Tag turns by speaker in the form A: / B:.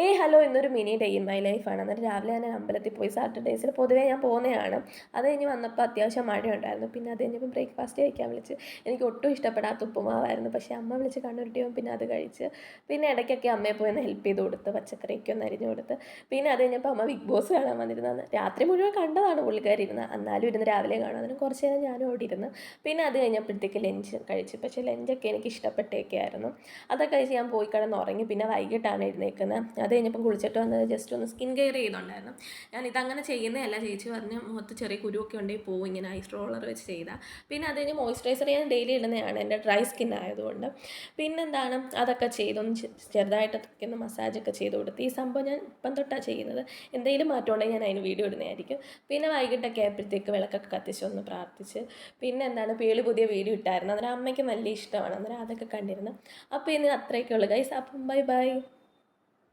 A: Hello ഇന്നൊരു mini day in my ലൈഫാണ്. അന്നേരം രാവിലെ ഞാൻ അമ്പലത്തിൽ പോയി. സാറ്റർഡേയ്സിൽ പൊതുവേ ഞാൻ പോകുന്നതാണ്. അത് കഴിഞ്ഞ് വന്നപ്പോൾ അത്യാവശ്യം മഴയുണ്ടായിരുന്നു. പിന്നെ അത് കഴിഞ്ഞപ്പോൾ ബ്രേക്ക്ഫാസ്റ്റ് കഴിക്കാൻ വിളിച്ച്. എനിക്ക് ഒട്ടും ഇഷ്ടപ്പെടാത്ത ഉപ്പുമാവായിരുന്നു. പക്ഷേ അമ്മ വിളിച്ച് കണ്ണുരുട്ടിയപ്പോൾ പിന്നെ അത് കഴിച്ച്. പിന്നെ ഇടയ്ക്കൊക്കെ അമ്മയെ പോയി ഒന്ന് ഹെൽപ്പ് ചെയ്ത് കൊടുത്ത്, പച്ചക്കറിയൊക്കെ ഒന്ന് അരിഞ്ഞ് കൊടുത്ത്. പിന്നെ അത് കഴിഞ്ഞപ്പോൾ അമ്മ ബിഗ് ബോസ് കാണാൻ വന്നിരുന്നു. രാത്രി മുഴുവൻ കണ്ടതാണ് പുള്ളിക്കാരി ഇരുന്ന്. എന്നാലും ഇരുന്ന് രാവിലെ കാണും. അതിന് കുറച്ച് നേരം ഞാനും ഓടി ഇരുന്ന്. പിന്നെ അത് കഴിഞ്ഞപ്പോഴത്തേക്ക് ലഞ്ച് കഴിച്ചു. പക്ഷേ ലഞ്ചൊക്കെ എനിക്ക് ഇഷ്ടപ്പെട്ടൊക്കെ ആയിരുന്നു. അതൊക്കെ കഴിച്ച് ഞാൻ പോയി കിടന്ന് ഉറങ്ങി. പിന്നെ വൈകിട്ടാണ് എഴുന്നേൽക്കുന്നത്. അത് കഴിഞ്ഞപ്പം കുളിച്ചിട്ട് വന്ന് ജസ്റ്റ് ഒന്ന് സ്കിൻ കെയർ ചെയ്യുന്നുണ്ടായിരുന്നു. ഞാൻ ഇതങ്ങനെ ചെയ്യുന്നതല്ല, ചേച്ചി പറഞ്ഞ് മുഖത്ത് ചെറിയ കുരുവൊക്കെ ഉണ്ടെങ്കിൽ പോകും ഇങ്ങനെ ഐസ് റോളർ വെച്ച് ചെയ്താൽ. പിന്നെ അത് കഴിഞ്ഞ് മോയ്സ്ചറൈസർ ഞാൻ ഡെയിലി ഇടുന്നതാണ്, എൻ്റെ ഡ്രൈ സ്കിൻ ആയതുകൊണ്ട്. പിന്നെന്താണ് അതൊക്കെ ചെയ്തൊന്ന് ചെറുതായിട്ടൊക്കെ ഒന്ന് മസാജൊക്കെ ചെയ്ത് കൊടുത്ത്. ഈ സംഭവം ഞാൻ ഇപ്പം തൊട്ടാണ് ചെയ്യുന്നത്. എന്തെങ്കിലും മാറ്റം ഉണ്ടെങ്കിൽ ഞാൻ അതിന് വീഡിയോ ഇടുന്നതായിരിക്കും. പിന്നെ വൈകിട്ടൊക്കെ ആയപ്പോഴത്തേക്ക് വിളക്കൊക്കെ കത്തിച്ച് ഒന്ന് പ്രാർത്ഥിച്ച്. പിന്നെ എന്താണ് പേളി പുതിയ വീഡിയോ ഇട്ടായിരുന്നു. അന്നേരം അമ്മയ്ക്ക് വലിയ ഇഷ്ടമാണ്. അന്നേരം അതൊക്കെ കണ്ടിരുന്നു. അപ്പോൾ ഇന്ന് അത്രയൊക്കെ ഉള്ളൂ ഗൈസ്. അപ്പം ബൈ ബൈ.